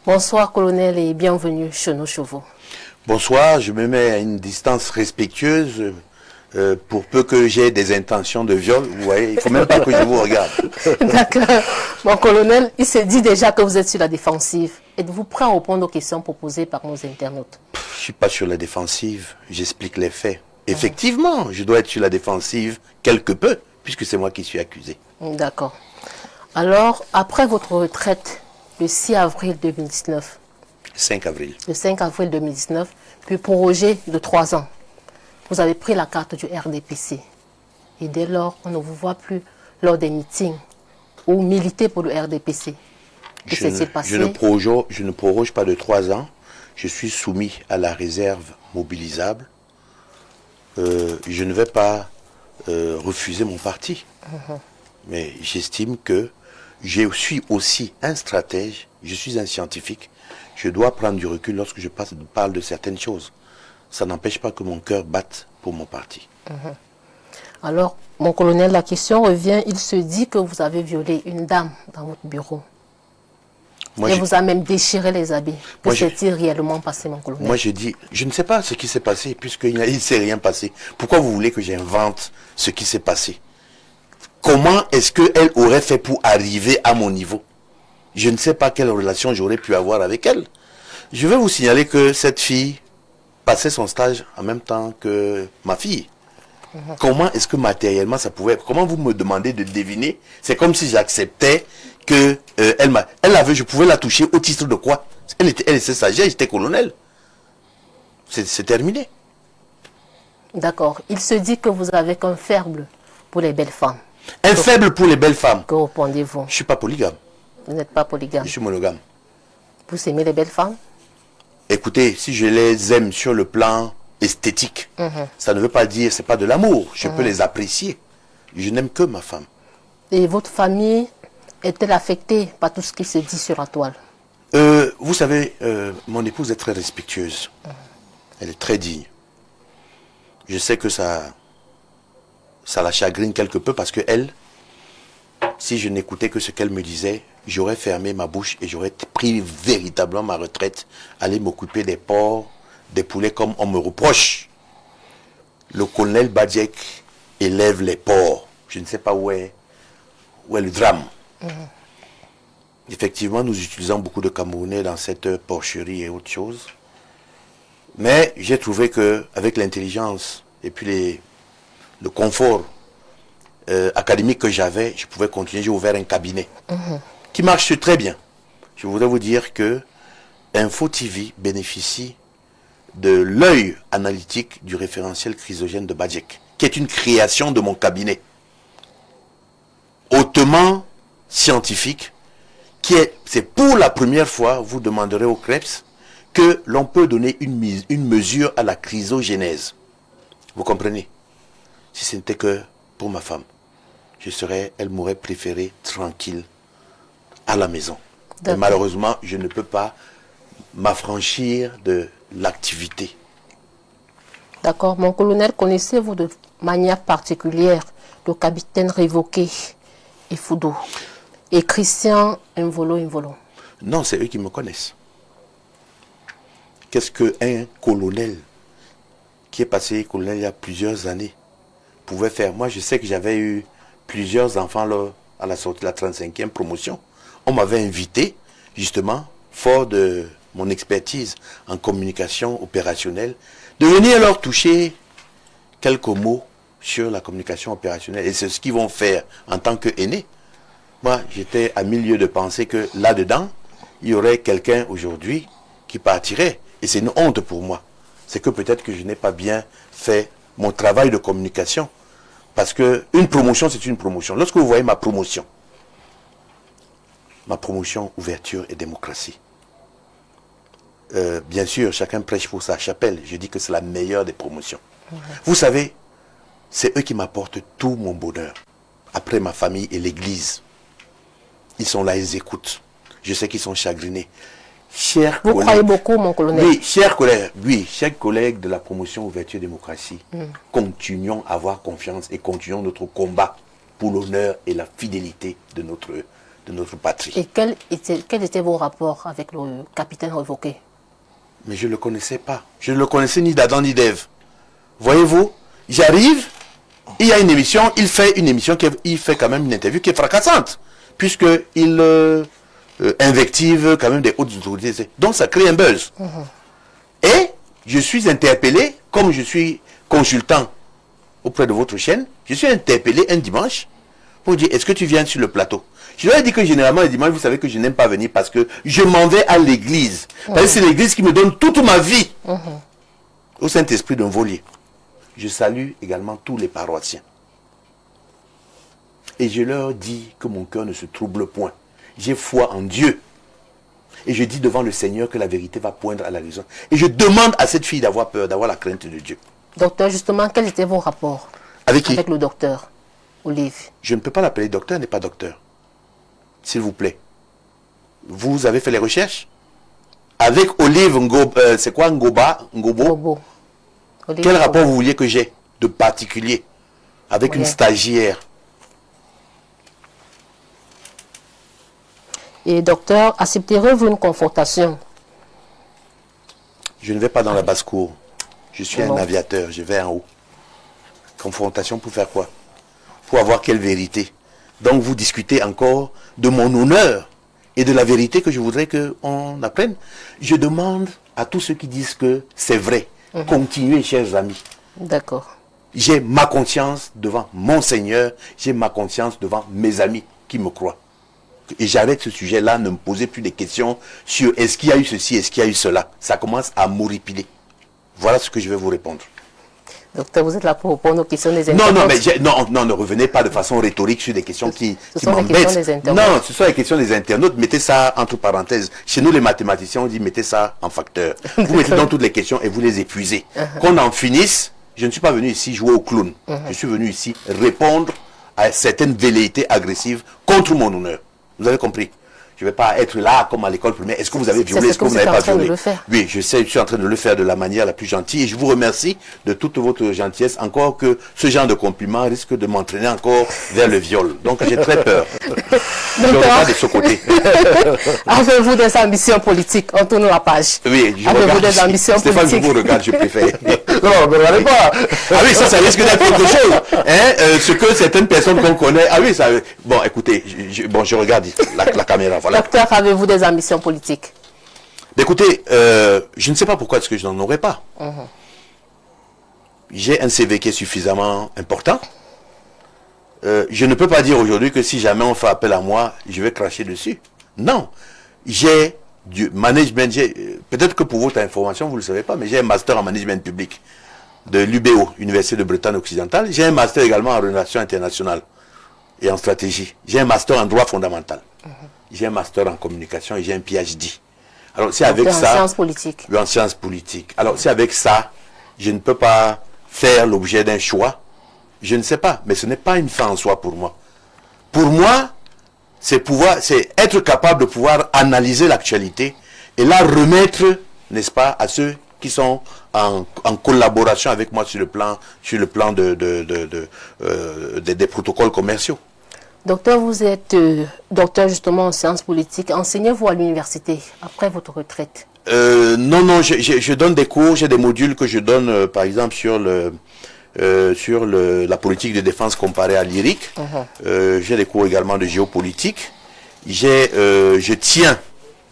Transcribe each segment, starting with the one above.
Bonsoir, colonel, et bienvenue chez nos chevaux. Bonsoir, je me mets à une distance respectueuse pour peu que j'ai des intentions de viol. Vous voyez, il ne faut même pas que je vous regarde. D'accord. Mon colonel, il se dit déjà que vous êtes sur la défensive. Êtes-vous prêt à répondre aux questions proposées par nos internautes? Je ne suis pas sur la défensive, j'explique les faits. Effectivement, je dois être sur la défensive quelque peu, puisque c'est moi qui suis accusé. D'accord. Alors, après votre retraite, le 6 avril 2019, 5 avril. le 5 avril 2019, puis prorogé de 3 ans, vous avez pris la carte du RDPC. Et dès lors, on ne vous voit plus lors des meetings ou militer pour le RDPC. Que s'est-il passé? Je ne proroge pas de 3 ans. Je suis soumis à la réserve mobilisable. Je ne vais pas refuser mon parti. Mais j'estime que je suis aussi un stratège, je suis un scientifique. Je dois prendre du recul lorsque je parle de certaines choses. Ça n'empêche pas que mon cœur batte pour mon parti. Alors, mon colonel, la question revient. Il se dit que vous avez violé une dame dans votre bureau. Et vous a même déchiré les habits. Que s'est-il réellement passé, mon colonel? Moi, je dis, je ne sais pas ce qui s'est passé, puisqu'il ne s'est rien passé. Pourquoi vous voulez que j'invente ce qui s'est passé? Comment est-ce qu'elle aurait fait pour arriver à mon niveau? Je ne sais pas quelle relation j'aurais pu avoir avec elle. Je vais vous signaler que cette fille passait son stage en même temps que ma fille. Comment est-ce que matériellement ça pouvait... Comment vous me demandez de deviner? C'est comme si j'acceptais que je pouvais la toucher au titre de quoi? Elle était stagiaire, j'étais colonel. C'est terminé. D'accord. Il se dit que vous avez qu'un faible pour les belles femmes. Un faible pour les belles femmes. Que répondez-vous? Je ne suis pas polygame. Vous n'êtes pas polygame. Je suis monogame. Vous aimez les belles femmes? Écoutez, si je les aime sur le plan esthétique, ça ne veut pas dire c'est pas de l'amour. Je peux les apprécier. Je n'aime que ma femme. Et votre famille est-elle affectée par tout ce qui se dit sur la toile? Vous savez, mon épouse est très respectueuse. Elle est très digne. Je sais que ça la chagrine quelque peu parce que elle, si je n'écoutais que ce qu'elle me disait, j'aurais fermé ma bouche et j'aurais pris véritablement ma retraite, aller m'occuper des porcs, des poulets comme on me reproche. Le colonel Badiek élève les porcs. Je ne sais pas où est le drame. Effectivement, nous utilisons beaucoup de Camerounais dans cette porcherie et autres choses. Mais j'ai trouvé qu'avec l'intelligence et puis le confort académique que j'avais, je pouvais continuer. J'ai ouvert un cabinet qui marche très bien. Je voudrais vous dire que Info TV bénéficie de l'œil analytique du référentiel chrysogène de Badiek, qui est une création de mon cabinet, hautement scientifique, c'est pour la première fois, vous demanderez au CREPS, que l'on peut donner une mesure à la chrysogénèse. Vous comprenez? Si ce n'était que pour ma femme, elle m'aurait préféré tranquille à la maison. Et malheureusement, je ne peux pas m'affranchir de l'activité. D'accord. Mon colonel, connaissez-vous de manière particulière le capitaine révoqué et Foudou et Christian Involo? Non, c'est eux qui me connaissent. Qu'est-ce qu'un colonel qui est passé colonel il y a plusieurs années pouvait faire? Moi, je sais que j'avais eu plusieurs enfants là, à la sortie de la 35e promotion. On m'avait invité, justement, fort de mon expertise en communication opérationnelle, de venir leur toucher quelques mots sur la communication opérationnelle. Et c'est ce qu'ils vont faire en tant qu'aînés. Moi, j'étais à milieu de penser que là-dedans, il y aurait quelqu'un aujourd'hui qui partirait. Et c'est une honte pour moi. C'est que peut-être que je n'ai pas bien fait mon travail de communication. Parce qu'une promotion, c'est une promotion. Lorsque vous voyez ma promotion, ouverture et démocratie. Bien sûr, chacun prêche pour sa chapelle. Je dis que c'est la meilleure des promotions. Vous savez, c'est eux qui m'apportent tout mon bonheur. Après ma famille et l'église. Ils sont là, ils écoutent. Je sais qu'ils sont chagrinés. Vous croyez beaucoup, mon colonel? Oui, chers collègues de la promotion ouverture et démocratie, continuons à avoir confiance et continuons notre combat pour l'honneur et la fidélité de de notre patrie. Et quels étaient vos rapports avec le capitaine révoqué? Mais je ne le connaissais pas. Je ne le connaissais ni d'Adam ni d'Ève. Voyez-vous, j'arrive, il y a une émission, il fait une émission, il fait quand même une interview qui est fracassante, puisqu'il invective quand même des hautes autorités. Donc ça crée un buzz. Et je suis interpellé, comme je suis consultant auprès de votre chaîne, je suis interpellé un dimanche pour dire, est-ce que tu viens sur le plateau? Je leur ai dit que généralement, le dimanche, vous savez que je n'aime pas venir parce que je m'en vais à l'église. Parce que c'est l'église qui me donne toute ma vie. Au Saint-Esprit d'un volier. Je salue également tous les paroissiens. Et je leur dis que mon cœur ne se trouble point. J'ai foi en Dieu. Et je dis devant le Seigneur que la vérité va poindre à la raison. Et je demande à cette fille d'avoir peur, d'avoir la crainte de Dieu. Docteur, justement, quels étaient vos rapports avec qui? Avec le docteur Olive. Je ne peux pas l'appeler docteur, n'est pas docteur. S'il vous plaît. Vous avez fait les recherches? Avec Olive Ngobo, c'est quoi Ngobo? Quel rapport vous vouliez que j'ai de particulier avec une stagiaire? Et docteur, accepterez-vous une confrontation? Je ne vais pas dans la basse-cour. Je suis un aviateur, je vais en haut. Confrontation pour faire quoi? Pour avoir quelle vérité? Donc vous discutez encore de mon honneur et de la vérité que je voudrais qu'on apprenne. Je demande à tous ceux qui disent que c'est vrai, continuez, chers amis. D'accord. J'ai ma conscience devant mon Seigneur, j'ai ma conscience devant mes amis qui me croient. Et j'arrête ce sujet-là, ne me posez plus des questions sur est-ce qu'il y a eu ceci, est-ce qu'il y a eu cela. Ça commence à m'horripiler. Voilà ce que je vais vous répondre. Docteur, vous êtes là pour répondre aux questions des internautes. Non, ne revenez pas de façon rhétorique sur des questions qui m'embêtent. Non, ce sont les questions des internautes. Mettez ça entre parenthèses. Chez nous, les mathématiciens, on dit mettez ça en facteur. Vous mettez dans toutes les questions et vous les épuisez. Qu'on en finisse, je ne suis pas venu ici jouer au clown. Je suis venu ici répondre à certaines velléités agressives contre mon honneur. Vous avez compris? Je ne vais pas être là comme à l'école primaire. Est-ce que vous avez violé? Est-ce que vous n'avez pas violé? Oui, je suis en train de le faire de la manière la plus gentille. Et je vous remercie de toute votre gentillesse. Encore que ce genre de compliment risque de m'entraîner encore vers le viol. Donc j'ai très peur. Je regarde de ce côté. Avez-vous des ambitions politiques? On tourne la page. Oui, je Avez-vous des ambitions Stéphane, politiques? je vous regarde, je préfère. Non, ne regardez pas. Ah oui, ça risque d'être quelque chose. Ce que certaines personnes qu'on connaît. Ah oui, ça. Bon, écoutez, je regarde la caméra. Voilà. Docteur, avez-vous des ambitions politiques? Écoutez, je ne sais pas pourquoi est-ce que je n'en aurais pas. J'ai un CV qui est suffisamment important. Je ne peux pas dire aujourd'hui que si jamais on fait appel à moi, je vais cracher dessus. Non. J'ai du management. Peut-être que pour votre information, vous ne le savez pas, mais j'ai un master en management public de l'UBO, Université de Bretagne occidentale. J'ai un master également en relations internationales et en stratégie. J'ai un master en droit fondamental. J'ai un master en communication et j'ai un PhD. Alors, c'est avec ça... En sciences politiques. En sciences politiques. Alors, c'est avec ça, je ne peux pas faire l'objet d'un choix. Je ne sais pas, mais ce n'est pas une fin en soi pour moi. Pour moi, c'est être capable de pouvoir analyser l'actualité et la remettre, n'est-ce pas, à ceux qui sont en collaboration avec moi sur le plan des protocoles commerciaux. Docteur, vous êtes docteur justement en sciences politiques. Enseignez-vous à l'université après votre retraite? Non, je donne des cours, j'ai des modules que je donne, par exemple, sur la politique de défense comparée à l'IRIC. J'ai des cours également de géopolitique. Je tiens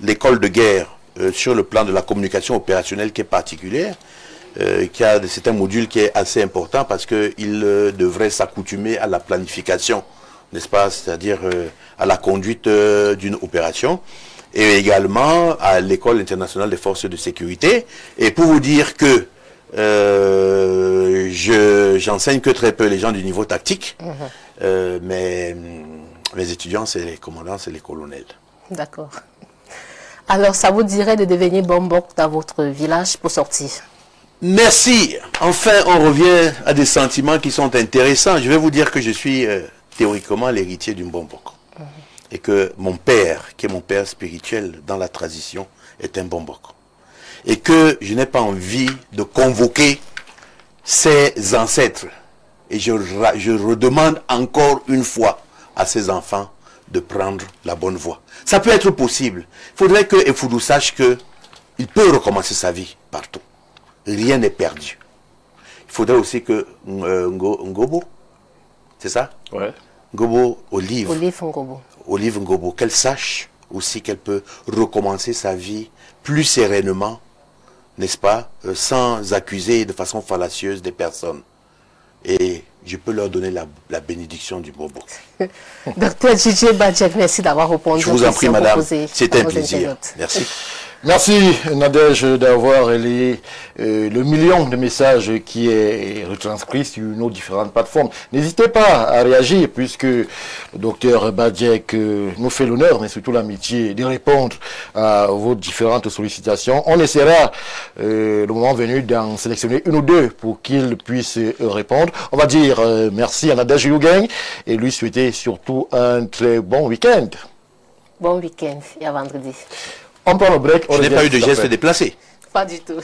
l'école de guerre sur le plan de la communication opérationnelle qui est particulière. C'est un module qui est assez important parce qu'il devrait s'accoutumer à la planification, n'est-ce pas, c'est-à-dire à la conduite d'une opération, et également à l'école internationale des forces de sécurité. Et pour vous dire que j'enseigne que très peu les gens du niveau tactique, mais mes étudiants, c'est les commandants, c'est les colonels. D'accord. Alors, ça vous dirait de devenir bombok dans votre village pour sortir? Merci. Enfin, on revient à des sentiments qui sont intéressants. Je vais vous dire que je suis théoriquement l'héritier d'une bombok. Et que mon père, qui est mon père spirituel dans la tradition, est un bombok. Et que je n'ai pas envie de convoquer ses ancêtres. Et je redemande encore une fois à ses enfants de prendre la bonne voie. Ça peut être possible. Il faudrait que Effoudou sache qu'il peut recommencer sa vie partout. Rien n'est perdu. Il faudrait aussi que Ngobo, c'est ça? Ouais. Ngobo, Olive Ngobo. Olive Ngobo, qu'elle sache aussi qu'elle peut recommencer sa vie plus sereinement, n'est-ce pas, sans accuser de façon fallacieuse des personnes. Et je peux leur donner la bénédiction du Bobo. Docteur Djidji Badjek, merci d'avoir répondu. Je vous en prie, madame. C'était un plaisir. Merci. Merci Nadège d'avoir relayé le million de messages qui est retranscrit sur nos différentes plateformes. N'hésitez pas à réagir puisque le docteur Badjek nous fait l'honneur, mais surtout l'amitié de répondre à vos différentes sollicitations. On essaiera le moment venu d'en sélectionner une ou deux pour qu'il puisse répondre. On va dire merci à Nadège Yougang et lui souhaiter surtout un très bon week-end. Bon week-end et à vendredi. On prend le break. Je n'ai pas eu de geste déplacé. Pas du tout.